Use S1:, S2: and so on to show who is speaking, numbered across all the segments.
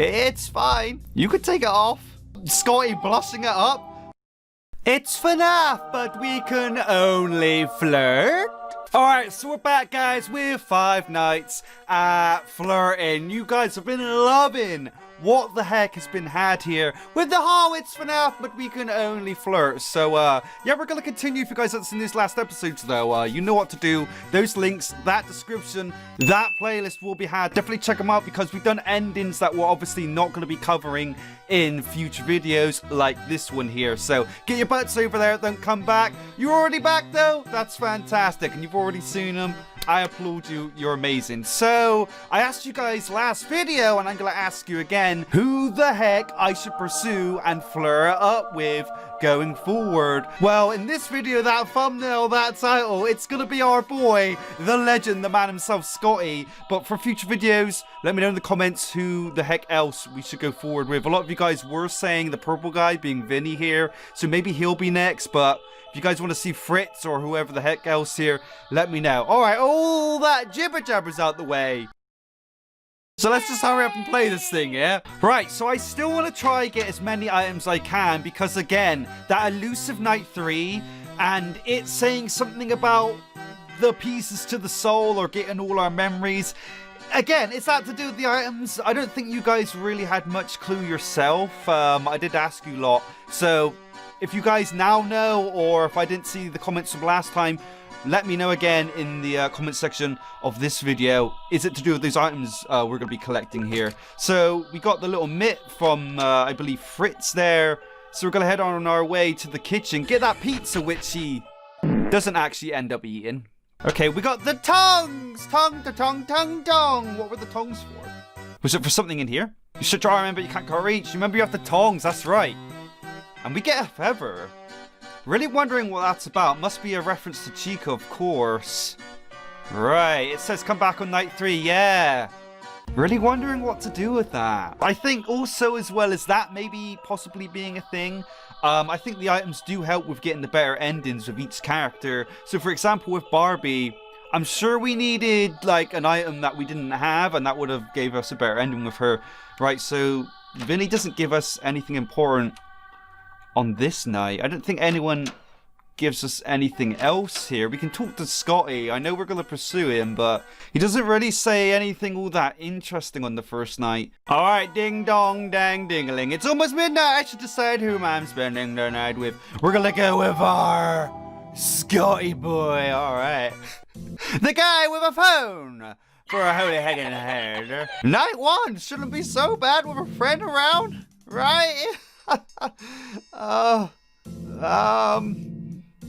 S1: It's fine. You could take it off. Scotty blushing it up. It's FNaF, but we can only flirt. Alright, so we're back, guys, with 5 nights at Flirting. You guys have been loving what the heck has been had here with the it's FNaF, but we can only flirt. So, yeah, we're going to continue. If you guys haven't seen these last episodes, though, you know what to do. Those links, that description, that playlist will be had. Definitely check them out because we've done endings that we're obviously not going to be covering in future videos like this one here. So, get your butts over there, don't come back. You're already back, though? That's fantastic. And you've already seen them. I applaud you, you're amazing. So, I asked you guys last video, and I'm gonna ask you again, who the heck I should pursue and flirt up with going forward. Well, in this video, that thumbnail, that title, it's gonna be our boy, the legend, the man himself, Scotty. But for future videos, let me know in the comments who the heck else we should go forward with. A lot of you guys were saying the purple guy, being Vinny here, so maybe he'll be next, but if you guys want to see Fritz or whoever the heck else here, let me know. Alright, all that jibber jabber's out the way. So let's just hurry up and play this thing, yeah? Right, so I still want to try get as many items I can because, again, that elusive night 3 and it's saying something about the pieces to the soul or getting all our memories. Again, is that to do with the items? I don't think you guys really had much clue yourself. I did ask you a lot, so if you guys now know, or if I didn't see the comments from last time, let me know again in the comment section of this video. Is it to do with these items we're going to be collecting here? So we got the little mitt from, I believe, Fritz there. So we're going to head on our way to the kitchen, get that pizza, which he doesn't actually end up eating. Okay, we got the tongues! Tongue, tongue, tongue, tongue! What were the tongues for? Was it for something in here? You should try, remember, you can't go reach. Remember, you have the tongues, that's right. And we get a feather. Really wondering what that's about. Must be a reference to Chica, of course. Right, it says come back on night 3, yeah. Really wondering what to do with that. I think also, as well as that maybe possibly being a thing, I think the items do help with getting the better endings with each character. So for example, with Barbie, I'm sure we needed like an item that we didn't have, and that would have gave us a better ending with her. Right, so Vinny doesn't give us anything important on this night. I don't think anyone gives us anything else here. We can talk to Scotty. I know we're going to pursue him, but he doesn't really say anything all that interesting on the first night. Alright, ding dong dang dingaling. It's almost midnight. I should decide whom I'm spending the night with. We're going to go with our Scotty boy. Alright. The guy with a phone for a holy heck in the head. Night 1 shouldn't be so bad with a friend around, right?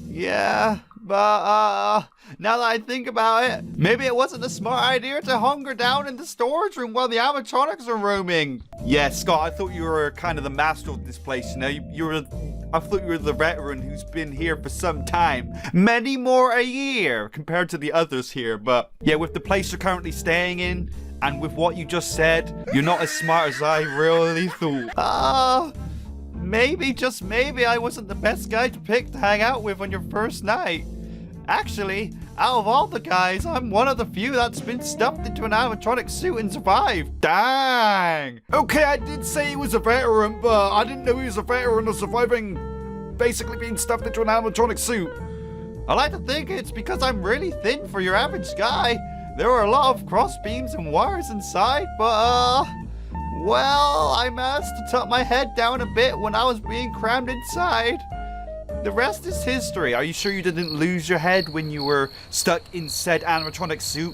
S1: Yeah, but, now that I think about it, maybe it wasn't a smart idea to hunker down in the storage room while the animatronics are roaming. Yeah, Scott, I thought you were kind of the master of this place, you know, I thought you were the veteran who's been here for some time. Many more a year compared to the others here, but yeah, with the place you're currently staying in, and with what you just said, you're not as smart as I really thought. Maybe, just maybe, I wasn't the best guy to pick to hang out with on your first night. Actually, out of all the guys, I'm one of the few that's been stuffed into an animatronic suit and survived. Dang! Okay, I did say he was a veteran, but I didn't know he was a veteran of surviving, basically being stuffed into an animatronic suit. I like to think it's because I'm really thin for your average guy. There were a lot of cross beams and wires inside, but, well, I managed to tuck my head down a bit when I was being crammed inside. The rest is history. Are you sure you didn't lose your head when you were stuck in said animatronic suit?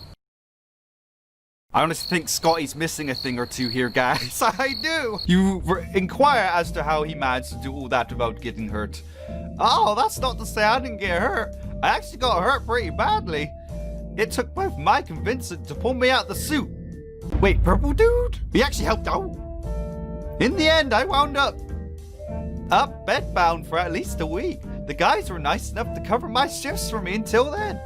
S1: I honestly think Scotty's missing a thing or two here, guys. I do. You inquire as to how he managed to do all that without getting hurt. Oh, that's not to say I didn't get hurt. I actually got hurt pretty badly. It took both Mike and Vincent to pull me out the suit. Wait, purple dude? He actually helped out? In the end, I wound up bedbound for at least a week. The guys were nice enough to cover my shifts for me until then.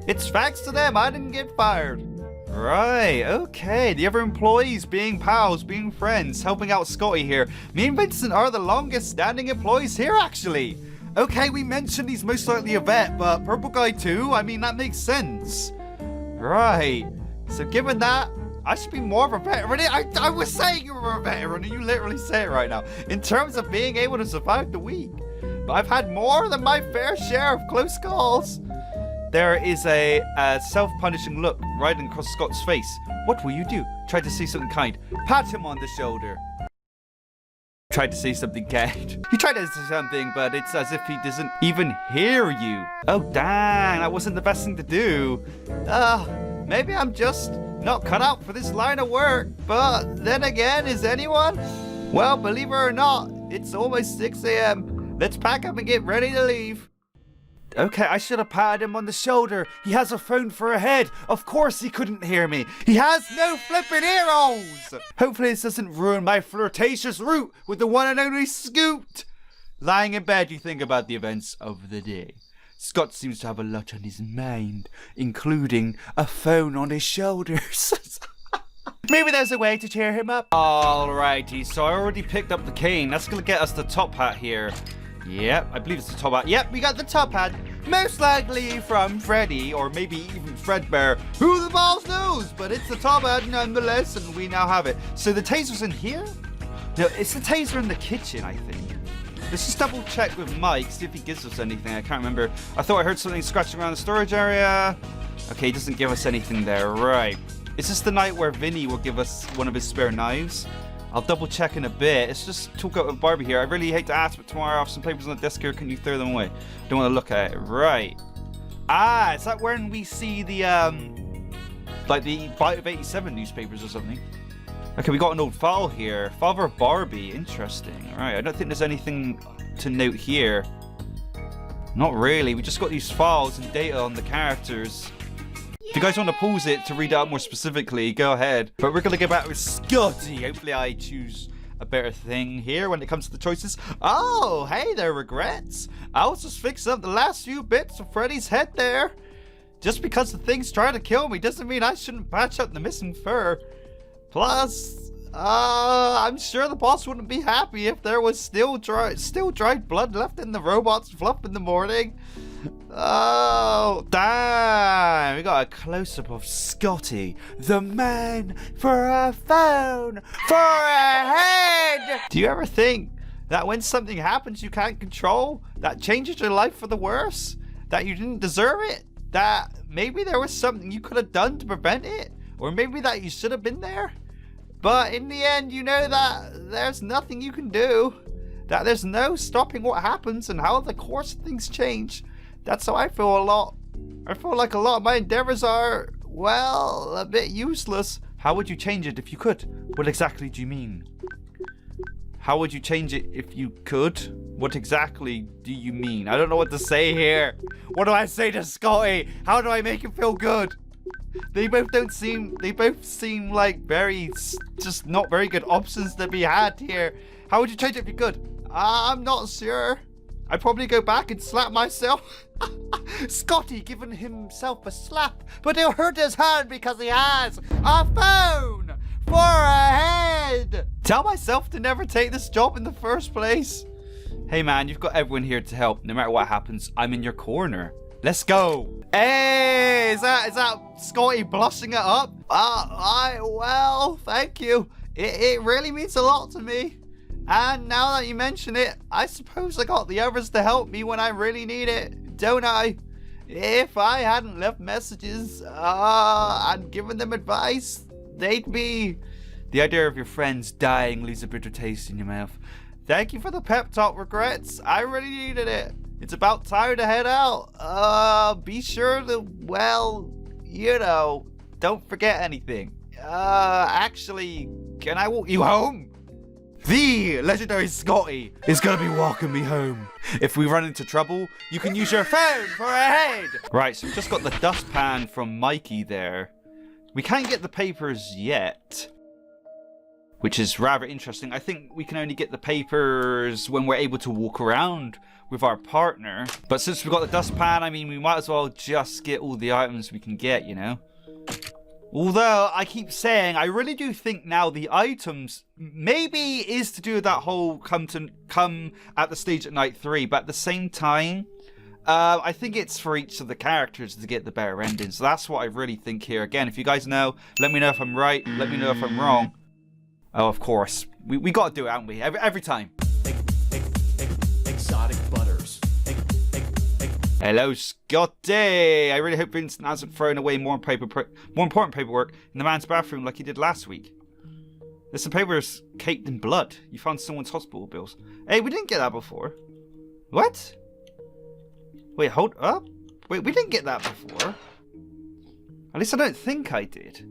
S1: It's thanks to them I didn't get fired. Right, okay. The other employees being pals, being friends, helping out Scotty here. Me and Vincent are the longest standing employees here, actually. Okay, we mentioned he's most likely a vet, but purple guy too? I mean, that makes sense. Right. So given that, I should be more of a veteran. I was saying you were a veteran, and you literally say it right now. In terms of being able to survive the week. But I've had more than my fair share of close calls. There is a self-punishing look riding across Scott's face. What will you do? Try to say something kind. Pat him on the shoulder. Tried to say something kind. You tried to say something, but it's as if he doesn't even hear you. Oh, dang, that wasn't the best thing to do. Maybe I'm just not cut out for this line of work. But then again, is anyone? Well, believe it or not, it's almost 6 a.m. Let's pack up and get ready to leave. Okay, I should have patted him on the shoulder. He has a phone for a head. Of course he couldn't hear me. He has no flippin' ear holes. Hopefully this doesn't ruin my flirtatious route with the one and only Scoot. Lying in bed, you think about the events of the day. Scott seems to have a lot on his mind, including a phone on his shoulders. Maybe there's a way to cheer him up. Alrighty, so I already picked up the cane. That's gonna get us the top hat here. Yep, I believe it's the top hat. Yep, we got the top hat. Most likely from Freddy, or maybe even Fazbear. Who the balls knows? But it's the top hat nonetheless, and we now have it. So the taser's in here? No, it's the taser in the kitchen, I think. Let's just double check with Mike, see if he gives us anything. I can't remember. I thought I heard something scratching around the storage area. Okay, he doesn't give us anything there. Right. Is this the night where Vinny will give us one of his spare knives? I'll double check in a bit. Let's just talk out with Barbie here. I really hate to ask, but tomorrow I have some papers on the desk here. Can you throw them away? Don't want to look at it. Right. Ah, is that when we see the, like the Bite of 87 newspapers or something? Okay, we got an old file here. Father of Barbie. Interesting. All right, I don't think there's anything to note here. Not really. We just got these files and data on the characters. If you guys want to pause it to read out more specifically, go ahead. But we're going to go back with Scotty. Hopefully I choose a better thing here when it comes to the choices. Oh, hey there, regrets. I was just fixing up the last few bits of Freddy's head there. Just because the thing's trying to kill me doesn't mean I shouldn't patch up the missing fur. Plus, I'm sure the boss wouldn't be happy if there was still dried blood left in the robot's fluff in the morning. Oh, damn. We got a close-up of Scotty, the man for a phone, for a head. Do you ever think that when something happens you can't control, that changes your life for the worse? That you didn't deserve it? That maybe there was something you could have done to prevent it? Or maybe that you should have been there? But in the end, you know that there's nothing you can do. That there's no stopping what happens and how the course of things change. That's how I feel a lot. I feel like a lot of my endeavors are, well, a bit useless. How would you change it if you could? What exactly do you mean? How would you change it if you could? What exactly do you mean? I don't know what to say here. What do I say to Scotty? How do I make him feel good? They both seem like just not very good options to be had here. How would you change it if you could? I'm not sure. I'd probably go back and slap myself. Scotty giving himself a slap, but he'll hurt his hand because he has a phone for a head. Tell myself to never take this job in the first place. Hey man, you've got everyone here to help. No matter what happens, I'm in your corner. Let's go. Hey, is that Scotty blushing it up? Well, thank you. It really means a lot to me. And now that you mention it, I suppose I got the others to help me when I really need it, don't I? If I hadn't left messages and given them advice, they'd be... The idea of your friends dying leaves a bitter taste in your mouth. Thank you for the pep talk, regrets. I really needed it. It's about time to head out. Be sure to, well, you know, don't forget anything. Actually, can I walk you home? The legendary Scotty is gonna be walking me home. If we run into trouble, you can use your phone for a head. Right, so we just got the dustpan from Mikey there. We can't get the papers yet, which is rather interesting. I think we can only get the papers when we're able to walk around with our partner. But since we've got the dustpan, I mean, we might as well just get all the items we can get, you know? Although, I keep saying, I really do think now the items maybe is to do with that whole come at the stage at night 3, but at the same time, I think it's for each of the characters to get the better ending. So that's what I really think here. Again, if you guys know, let me know if I'm right. Let me know if I'm wrong. Oh, of course. We got to do it, haven't we? Every time.
S2: Exotic butters.
S1: Hello, Scotty. I really hope Vincent hasn't thrown away more important paperwork in the man's bathroom like he did last week. There's some papers caked in blood. You found someone's hospital bills. Hey, we didn't get that before. What? Wait, hold up. Wait, we didn't get that before. At least I don't think I did.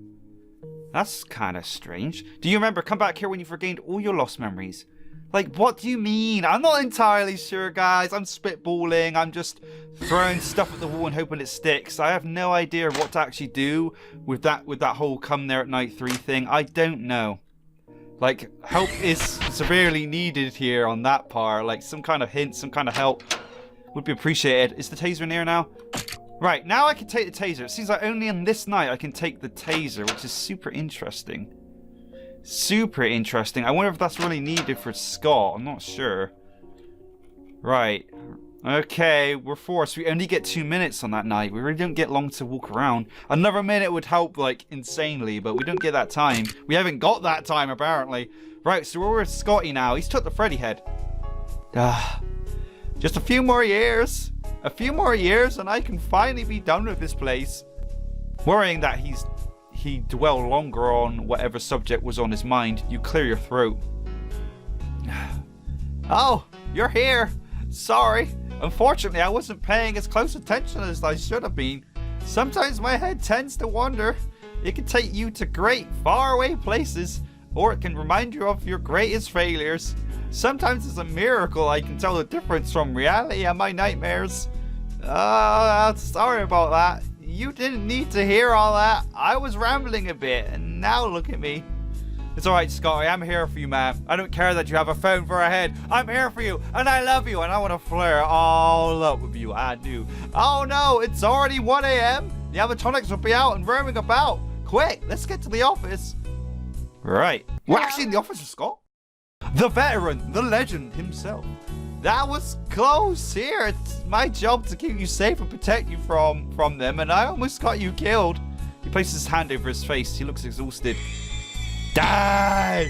S1: That's kind of strange. Do you remember? Come back here when you've regained all your lost memories. Like, what do you mean? I'm not entirely sure, guys. I'm spitballing. I'm just throwing stuff at the wall and hoping it sticks. I have no idea what to actually do with that whole come there at night 3 thing. I don't know. Like, help is severely needed here on that part. Like, some kind of hint, some kind of help would be appreciated. Is the taser near now? Right, now I can take the taser. It seems like only on this night I can take the taser, which is super interesting. Super interesting. I wonder if that's really needed for Scott. I'm not sure. Right. Okay, we're forced. We only get 2 minutes on that night. We really don't get long to walk around. Another minute would help, like, insanely, but we don't get that time. We haven't got that time, apparently. Right, so we're with Scotty now. He's took the Freddy head. Just a few more years. A few more years and I can finally be done with this place. Worrying that he dwell longer on whatever subject was on his mind, you clear your throat. Oh, you're here. Sorry. Unfortunately, I wasn't paying as close attention as I should have been. Sometimes my head tends to wander. It can take you to great, faraway places, or it can remind you of your greatest failures. Sometimes it's a miracle I can tell the difference from reality and my nightmares. Sorry about that. You didn't need to hear all that. I was rambling a bit, and now look at me. It's alright, Scotty. I'm here for you, man. I don't care that you have a phone for a head. I'm here for you, and I love you, and I want to flare all up with you. I do. Oh no, it's already 1 a.m. The animatronics will be out and roaming about. Quick, let's get to the office. Right. We're actually in the office of Scott. The veteran, the legend himself. That was close here. It's my job to keep you safe and protect you from them, and I almost got you killed. He places his hand over his face. He looks exhausted. Die!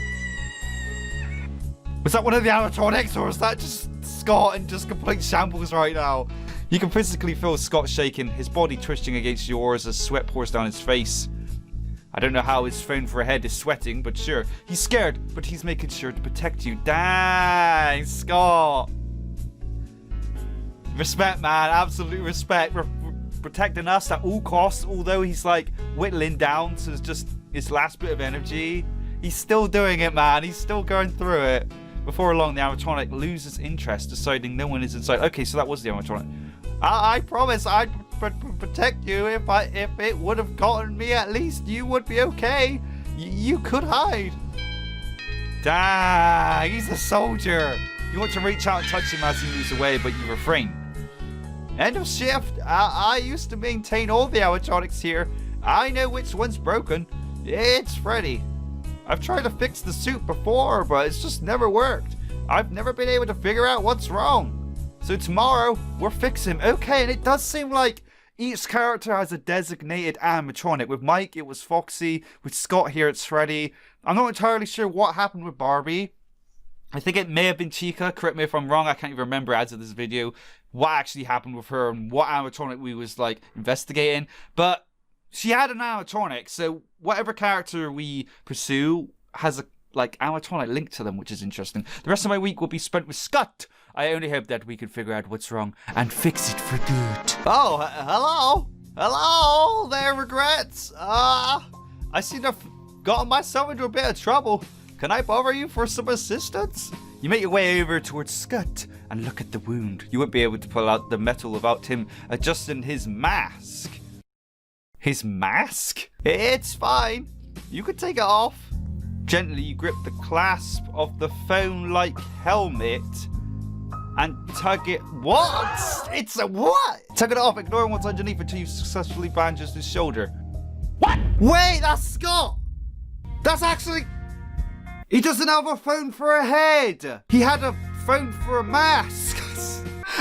S1: Was that one of the animatronics, or was that just Scott in just complete shambles right now? You can physically feel Scott shaking, his body twisting against yours as sweat pours down his face. I don't know how his phone for a head is sweating, but sure. He's scared, but he's making sure to protect you. Dang, Scott. Respect, man. Absolute respect. Protecting us at all costs, although he's like whittling down to just his last bit of energy. He's still doing it, man. He's still going through it. Before long, the animatronic loses interest, deciding no one is inside. Okay, so that was the animatronic. I promise I'd protect you. If it would have gotten me, at least you would be okay. You could hide. Dang, he's a soldier. You want to reach out and touch him as he moves away, but you refrain. End of shift. I used to maintain all the animatronics here. I know which one's broken. It's Freddy. I've tried to fix the suit before, but it's just never worked. I've never been able to figure out what's wrong. So tomorrow, we'll fix him. Okay, and it does seem like each character has a designated animatronic. With Mike, it was Foxy. With Scott here, it's Freddy. I'm not entirely sure what happened with Barbie. I think it may have been Chica. Correct me if I'm wrong. I can't even remember as of this video what actually happened with her and what animatronic we was like investigating. But she had an animatronic, so whatever character we pursue has a like animatronic link to them, which is interesting. The rest of my week will be spent with Scott. I only hope that we can figure out what's wrong and fix it for good. Oh, hello. Hello there, regrets. I seem to have gotten myself into a bit of trouble. Can I bother you for some assistance? You make your way over towards Scott and look at the wound. You won't be able to pull out the metal without him adjusting his mask. His mask? It's fine. You can take it off. Gently, you grip the clasp of the phone-like helmet and tug it. What? It's a what? Tug it off, ignoring what's underneath until you've successfully bandaged his shoulder. What? Wait, that's Scott. That's actually... He doesn't have a phone for a head. He had a phone for a mask.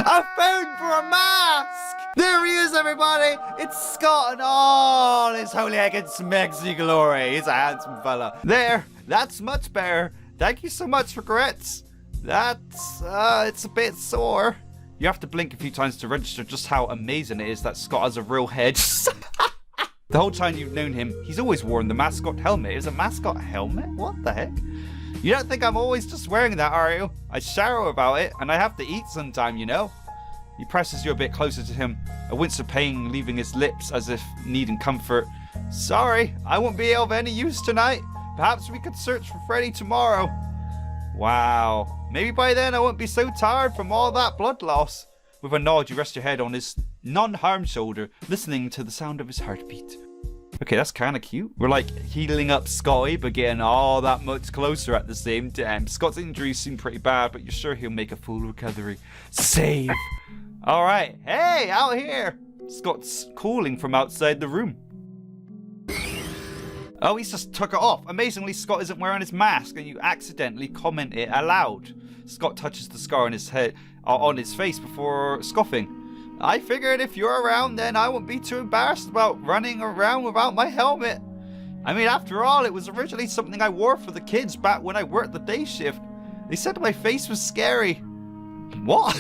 S1: A phone for a mask! There he is, everybody! It's Scott and all his holy heckin' smexy glory. He's a handsome fella. There, that's much better. Thank you so much for grits. That's, it's a bit sore. You have to blink a few times to register just how amazing it is that Scott has a real head. The whole time you've known him, he's always worn the mascot helmet. Is a mascot helmet? What the heck? You don't think I'm always just wearing that, are you? I shower about it, and I have to eat sometime, you know? He presses you a bit closer to him, a wince of pain leaving his lips as if needing comfort. Sorry, I won't be of any use tonight. Perhaps we could search for Freddy tomorrow. Wow. Maybe by then I won't be so tired from all that blood loss. With a nod, you rest your head on his non-harmed shoulder, listening to the sound of his heartbeat. Okay, that's kind of cute. We're like healing up Scotty, but getting all that much closer at the same time. Scott's injuries seem pretty bad, but you're sure he'll make a full recovery. Save! Alright, hey, out here! Scott's calling from outside the room. Oh, he's just took it off. Amazingly, Scott isn't wearing his mask, and you accidentally comment it aloud. Scott touches the scar on his head, on his face before scoffing. I figured if you're around, then I won't be too embarrassed about running around without my helmet. I mean, after all, it was originally something I wore for the kids back when I worked the day shift. They said my face was scary. What?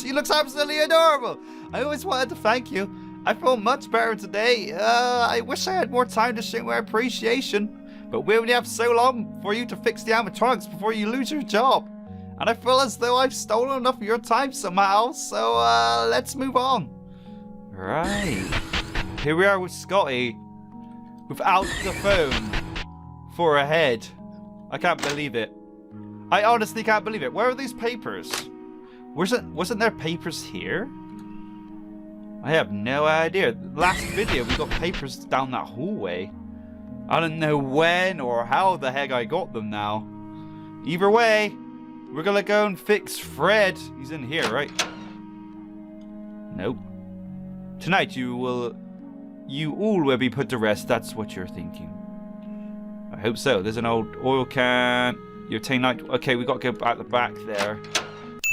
S1: He looks absolutely adorable. I always wanted to thank you. I feel much better today. I wish I had more time to show my appreciation, but we only have so long for you to fix the animatronics before you lose your job. And I feel as though I've stolen enough of your time somehow, so let's move on. Right. Here we are with Scotty, without the phone, for a head. I can't believe it. I honestly can't believe it. Where are these papers? Wasn't there papers here? I have no idea. Last video we got papers down that hallway. I don't know when or how the heck I got them now. Either way, we're gonna go and fix Fred. He's in here, right? Nope. Tonight you all will be put to rest. That's what you're thinking. I hope so. There's an old oil can. Your tank night. Okay, we got to go out the back there.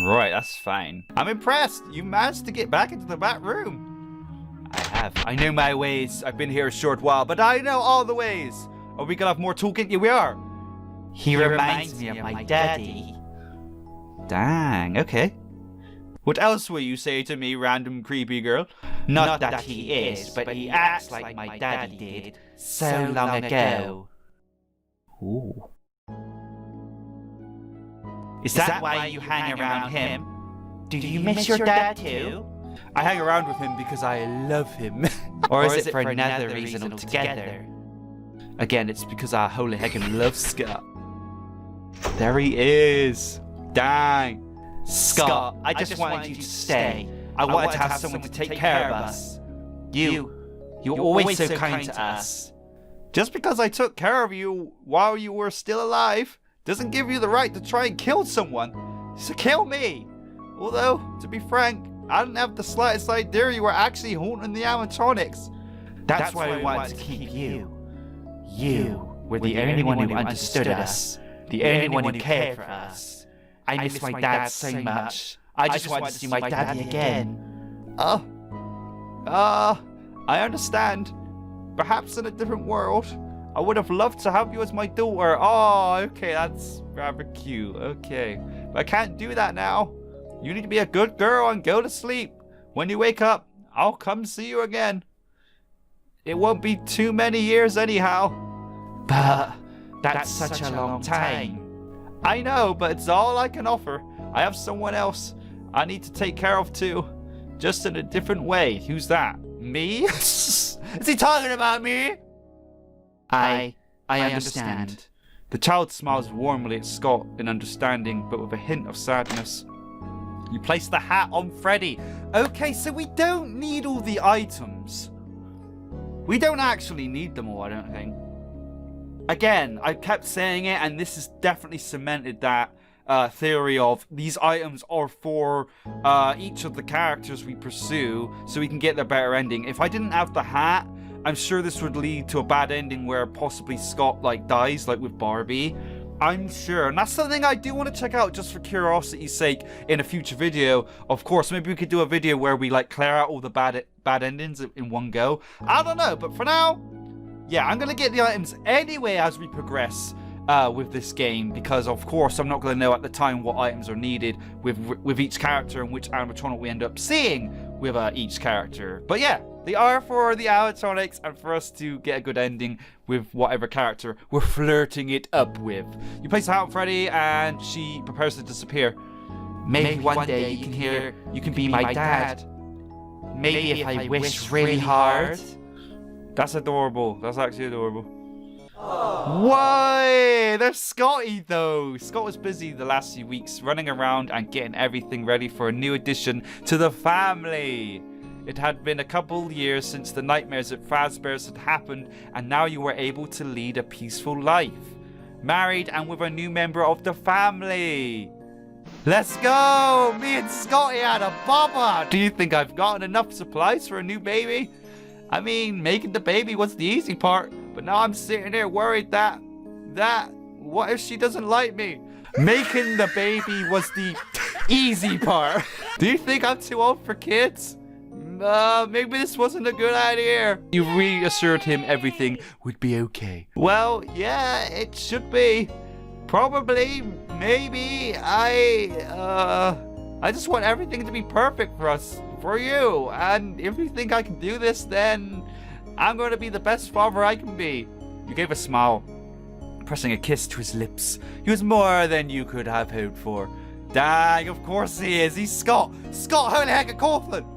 S1: Right, that's fine. I'm impressed. You managed to get back into the back room. I have. I know my ways. I've been here a short while, but I know all the ways. Are we gonna have more toolkit? Yeah, we are.
S2: He reminds me of my daddy.
S1: Dang, okay. What else will you say to me, random creepy girl?
S2: Not that he is, but he acts like my daddy did so long ago.
S1: Ooh.
S2: Is that why you hang around him? Do you miss your dad too?
S1: I hang around with him because I love him.
S2: Or is it for another reason altogether?
S1: Again, it's because I holy heckin' love Scott. There he is. Dang.
S2: Scott, I just wanted you to stay. I wanted to have someone to take care of us. You're always so kind to us.
S1: Just because I took care of you while you were still alive doesn't give you the right to try and kill someone. So kill me. Although, to be frank, I didn't have the slightest idea you were actually haunting the animatronics.
S2: That's why we wanted to keep you. You were the only one who understood us. The only one who cared for us. I miss my dad so much. I just wanted to see my daddy again.
S1: I understand. Perhaps in a different world, I would have loved to have you as my daughter. Oh, okay, that's rather cute. Okay, but I can't do that now. You need to be a good girl and go to sleep. When you wake up, I'll come see you again. It won't be too many years anyhow.
S2: But that's such a long time.
S1: I know, but it's all I can offer. I have someone else I need to take care of too. Just in a different way. Who's that? Me? Is he talking about me?
S2: I understand.
S1: The child smiles warmly at Scott in understanding, but with a hint of sadness. You place the hat on Freddy. Okay, so we don't need all the items. We don't actually need them all, I don't think. Again, I kept saying it, and this has definitely cemented that theory of these items are for each of the characters we pursue, so we can get the better ending. If I didn't have the hat, I'm sure this would lead to a bad ending where possibly Scott dies, like with Barbie. I'm sure. And that's something I do want to check out just for curiosity's sake in a future video. Of course, maybe we could do a video where we like clear out all the bad endings in one go. I don't know, but for now, yeah, I'm going to get the items anyway as we progress with this game, because of course I'm not going to know at the time what items are needed with each character and which animatronic we end up seeing with each character. But yeah, they are for the animatronics and for us to get a good ending with whatever character we're flirting it up with. You place a hat on Freddy and she prepares to disappear.
S2: Maybe one day you can be my dad. Maybe if I wish really hard.
S1: That's adorable. That's actually adorable. Why? There's Scotty though. Scott was busy the last few weeks running around and getting everything ready for a new addition to the family. It had been a couple years since the nightmares at Fazbear's had happened, and now you were able to lead a peaceful life. Married and with a new member of the family. Let's go! Me and Scotty had a bobber! Do you think I've gotten enough supplies for a new baby? I mean, making the baby was the easy part, but now I'm sitting there worried that, what if she doesn't like me? Making the baby was the easy part. Do you think I'm too old for kids? Maybe this wasn't a good idea. You reassured him everything would be okay. Well, yeah, it should be. Probably, maybe, I just want everything to be perfect for us, for you. And if you think I can do this, then I'm going to be the best father I can be. You gave a smile, pressing a kiss to his lips. He was more than you could have hoped for. Dang, of course he is. He's Scott. Scott, holy heck, Cawthon.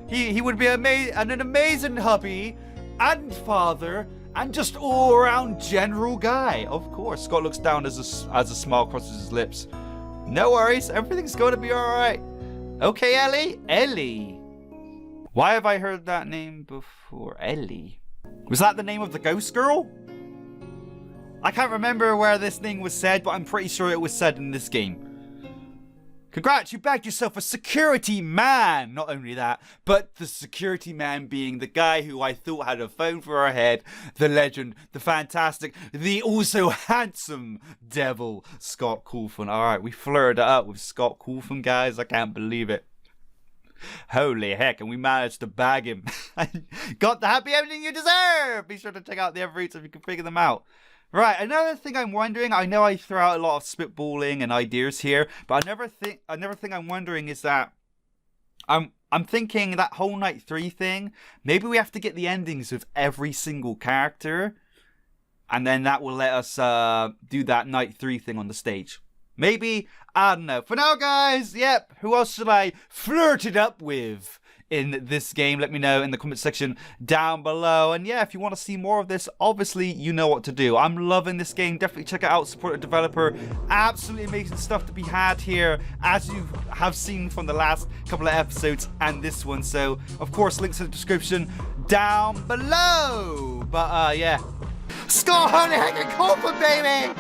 S1: He would be an amazing hubby and father and just all-around general guy. Of course, Scott looks down as a smile crosses his lips. No worries, everything's going to be all right. Okay, Ellie? Ellie. Why have I heard that name before? Ellie. Was that the name of the ghost girl? I can't remember where this thing was said, but I'm pretty sure it was said in this game. Congrats, you bagged yourself a security man! Not only that, but the security man being the guy who I thought had a phone for our head, the legend, the fantastic, the also handsome devil, Scott Cawthon. Alright, we flirted it up with Scott Cawthon, guys. I can't believe it. Holy heck, and we managed to bag him. Got the happy ending you deserve! Be sure to check out the other routes if you can figure them out. Right, another thing I'm wondering, I know I throw out a lot of spitballing and ideas here, but another thing I'm wondering is that I'm thinking that whole night 3 thing, maybe we have to get the endings of every single character, and then that will let us do that night 3 thing on the stage. Maybe, I don't know. For now, guys, yep, who else should I flirt it up with in this game? Let me know in the comment section down below. And yeah, if you want to see more of this, obviously you know what to do. I'm loving this game. Definitely check it out, support a developer. Absolutely amazing stuff to be had here, as you have seen from the last couple of episodes and this one. So of course, links in the description down below. But yeah, Scott, holy heck, Cawthon, baby!